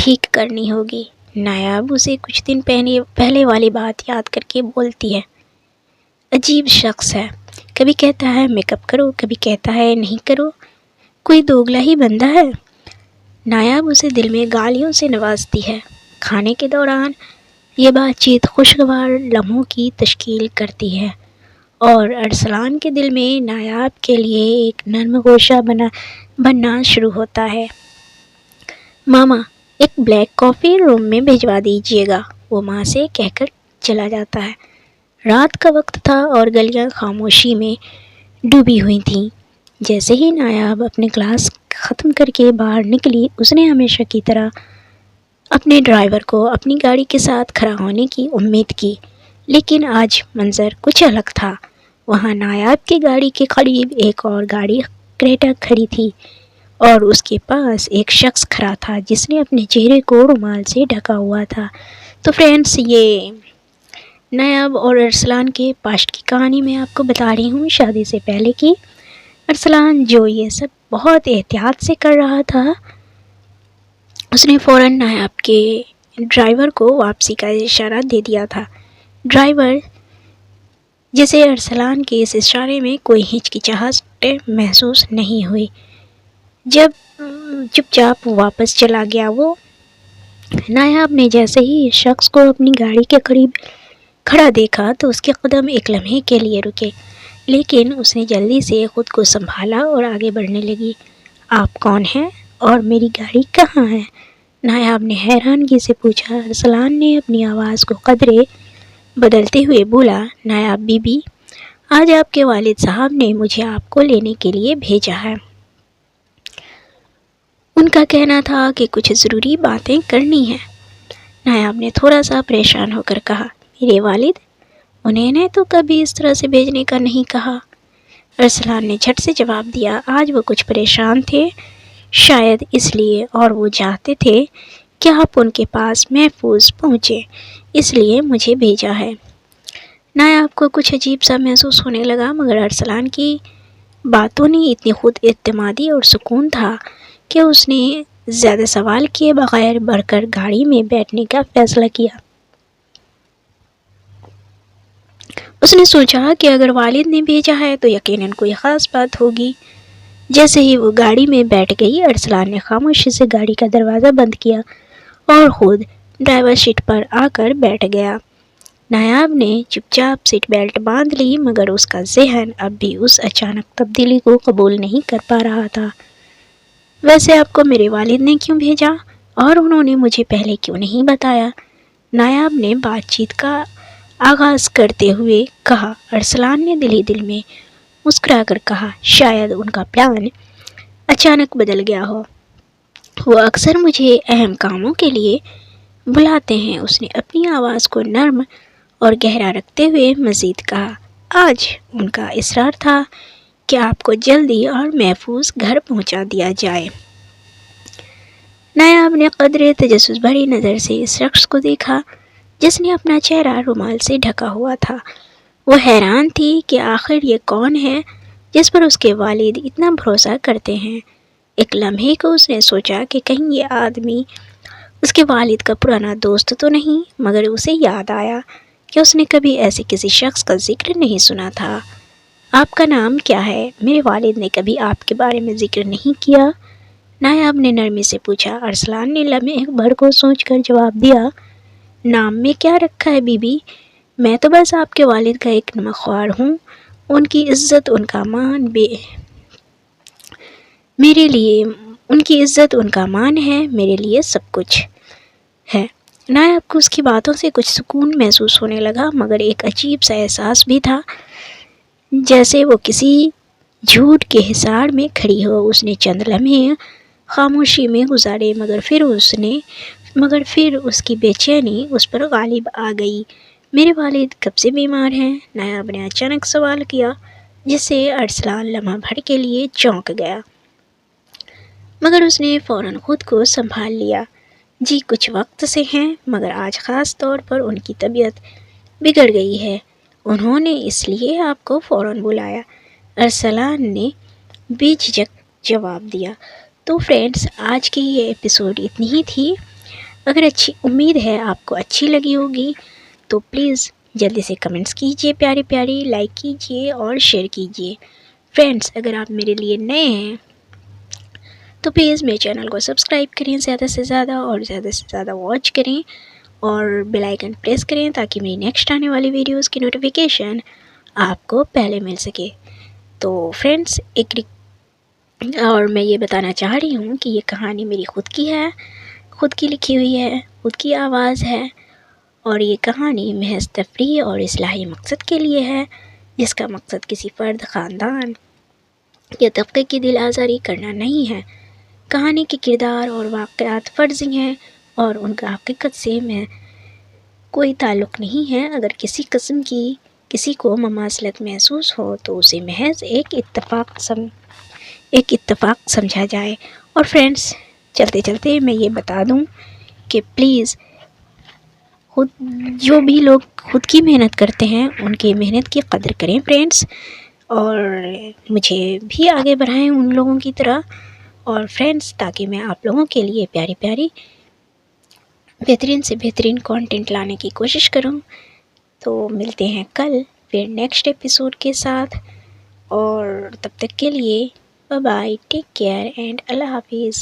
ٹھیک کرنی ہوگی۔ نایاب اسے کچھ دن پہلے والی بات یاد کر کے بولتی ہے، عجیب شخص ہے، کبھی کہتا ہے میک اپ کرو، کبھی کہتا ہے نہیں کرو، کوئی دوگلا ہی بندہ ہے۔ نایاب اسے دل میں گالیوں سے نوازتی ہے۔ کھانے کے دوران یہ بات چیت خوشگوار لمحوں کی تشکیل کرتی ہے اور ارسلان کے دل میں نایاب کے لیے ایک نرم گوشہ بننا شروع ہوتا ہے۔ ماما، ایک بلیک کافی روم میں بھجوا دیجیے گا، وہ ماں سے کہہ کر چلا جاتا ہے۔ رات کا وقت تھا اور گلیاں خاموشی میں ڈوبی ہوئی تھیں۔ جیسے ہی نایاب اپنے کلاس ختم کر کے باہر نکلی، اس نے ہمیشہ کی طرح اپنے ڈرائیور کو اپنی گاڑی کے ساتھ کھڑا ہونے کی امید کی، لیکن آج منظر کچھ الگ تھا۔ وہاں نایاب کی گاڑی کے قریب ایک اور گاڑی کریٹا کھڑی تھی اور اس کے پاس ایک شخص کھڑا تھا جس نے اپنے چہرے کو رومال سے ڈھکا ہوا تھا۔ تو فرینڈس، یہ نایاب اور ارسلان کے پاسٹ کی کہانی میں آپ کو بتا رہی ہوں، شادی سے پہلے کی۔ ارسلان جو یہ سب بہت احتیاط سے کر رہا تھا، اس نے فوراً نایاب کے ڈرائیور کو واپسی کا اشارہ دے دیا تھا۔ ڈرائیور جسے ارسلان کے اس اشارے میں کوئی ہچکچاہٹ محسوس نہیں ہوئی، جب چپ چاپ واپس چلا گیا۔ وہ نایاب نے جیسے ہی اس شخص کو اپنی گاڑی کے قریب کھڑا دیکھا تو اس کے قدم ایک لمحے کے لیے رکے، لیکن اس نے جلدی سے خود کو سنبھالا اور آگے بڑھنے لگی۔ آپ کون ہیں اور میری گاڑی کہاں ہے؟ نایاب نے حیرانگی سے پوچھا۔ ارسلان نے اپنی آواز کو قدرے بدلتے ہوئے بولا، نایاب بی بی، آج آپ کے والد صاحب نے مجھے آپ کو لینے کے لیے بھیجا ہے۔ ان کا کہنا تھا کہ کچھ ضروری باتیں کرنی ہیں۔ نایاب نے تھوڑا سا پریشان ہو کر کہا، میرے والد؟ انہیں نے تو کبھی اس طرح سے بھیجنے کا نہیں کہا۔ ارسلان نے جھٹ سے جواب دیا، آج وہ کچھ پریشان تھے، شاید اس لیے، اور وہ چاہتے تھے کہ آپ ان کے پاس محفوظ پہنچے، اس لیے مجھے بھیجا ہے۔ نایاب کو کچھ عجیب سا محسوس ہونے لگا، مگر ارسلان کی باتوں نے اتنی خود اعتمادی اور سکون تھا کہ اس نے زیادہ سوال کیے بغیر بڑھ کر گاڑی میں بیٹھنے کا فیصلہ کیا۔ اس نے سوچا کہ اگر والد نے بھیجا ہے تو یقیناً کوئی خاص بات ہوگی۔ جیسے ہی وہ گاڑی میں بیٹھ گئی، ارسلان نے خاموشی سے گاڑی کا دروازہ بند کیا اور خود ڈرائیور سیٹ پر آ کر بیٹھ گیا۔ نایاب نے چپ چاپ سیٹ بیلٹ باندھ لی، مگر اس کا ذہن اب بھی اس اچانک تبدیلی کو قبول نہیں کر پا رہا تھا۔ ویسے آپ کو میرے والد نے کیوں بھیجا اور انہوں نے مجھے پہلے کیوں نہیں بتایا؟ نایاب نے بات چیت کا آغاز کرتے ہوئے کہا۔ ارسلان نے دل ہی دل میں مسکرا کر کہا، شاید ان کا پلان اچانک بدل گیا ہو، وہ اکثر مجھے اہم کاموں کے لیے بلاتے ہیں۔ اس نے اپنی آواز کو نرم اور گہرا رکھتے ہوئے مزید کہا، آج ان کا اصرار تھا کہ آپ کو جلدی اور محفوظ گھر پہنچا دیا جائے۔ نایاب نے قدرے تجسس بھری نظر سے اس شخص کو دیکھا جس نے اپنا چہرہ رومال سے ڈھکا ہوا تھا۔ وہ حیران تھی کہ آخر یہ کون ہے جس پر اس کے والد اتنا بھروسہ کرتے ہیں۔ ایک لمحے کو اس نے سوچا کہ کہیں یہ آدمی اس کے والد کا پرانا دوست تو نہیں، مگر اسے یاد آیا کہ اس نے کبھی ایسے کسی شخص کا ذکر نہیں سنا تھا۔ آپ کا نام کیا ہے؟ میرے والد نے کبھی آپ کے بارے میں ذکر نہیں کیا، نایاب نے نرمی سے پوچھا۔ ارسلان نے لمحے بھر کو سوچ کر جواب دیا، نام میں کیا رکھا ہے بی بی، میں تو بس آپ کے والد کا ایک نمکخوار ہوں، ان کی عزت ان کا مان ہے، میرے لیے سب کچھ ہے۔ نایاب کو اس کی باتوں سے کچھ سکون محسوس ہونے لگا، مگر ایک عجیب سا احساس بھی تھا، جیسے وہ کسی جھوٹ کے حصار میں کھڑی ہو۔ اس نے چند لمحے خاموشی میں گزارے، مگر پھر اس کی بے چینی اس پر غالب آ گئی۔ میرے والد کب سے بیمار ہیں؟ نایاب نے اچانک سوال کیا، جس سے ارسلان لمحہ بھر کے لیے چونک گیا، مگر اس نے فوراً خود کو سنبھال لیا۔ جی کچھ وقت سے ہیں، مگر آج خاص طور پر ان کی طبیعت بگڑ گئی ہے، انہوں نے اس لیے آپ کو فوراً بلایا، ارسلان نے بے جھجک جواب دیا۔ تو فرینڈز، آج کی یہ ایپیسوڈ اتنی ہی تھی۔ اگر اچھی امید ہے آپ کو اچھی لگی ہوگی تو پلیز جلدی سے کمنٹس کیجیے پیاری پیاری، لائک کیجیے اور شیئر کیجیے۔ فرینڈس اگر آپ میرے لیے نئے ہیں تو پلیز میرے چینل کو سبسکرائب کریں زیادہ سے زیادہ، اور زیادہ سے زیادہ واچ کریں اور بیل آئیکن پریس کریں تاکہ میری نیکسٹ آنے والی ویڈیوز کی نوٹیفیکیشن آپ کو پہلے مل سکے۔ تو فرینڈس اور میں یہ بتانا چاہ رہی ہوں کہ یہ کہانی میری خود کی ہے، خود کی لکھی ہوئی ہے، خود کی آواز ہے، اور یہ کہانی محض تفریح اور اصلاحی مقصد کے لیے ہے، جس کا مقصد کسی فرد، خاندان یا طبقے کی دل آزاری کرنا نہیں ہے۔ کہانی کے کردار اور واقعات فرضی ہیں اور ان کا حقیقت سے میں کوئی تعلق نہیں ہے۔ اگر کسی قسم کی کسی کو مماثلت محسوس ہو تو اسے محض ایک اتفاق سمجھا جائے۔ اور فرینڈس چلتے چلتے میں یہ بتا دوں کہ پلیز جو بھی لوگ خود کی محنت کرتے ہیں ان کی محنت کی قدر کریں فرینڈس، اور مجھے بھی آگے بڑھائیں ان لوگوں کی طرح، اور فرینڈس تاکہ میں آپ لوگوں کے لیے پیاری پیاری بہترین سے بہترین کانٹینٹ لانے کی کوشش کروں۔ تو ملتے ہیں کل پھر نیکسٹ ایپیسوڈ کے ساتھ، اور تب تک کے لیے bye bye, take care and اللہ حافظ۔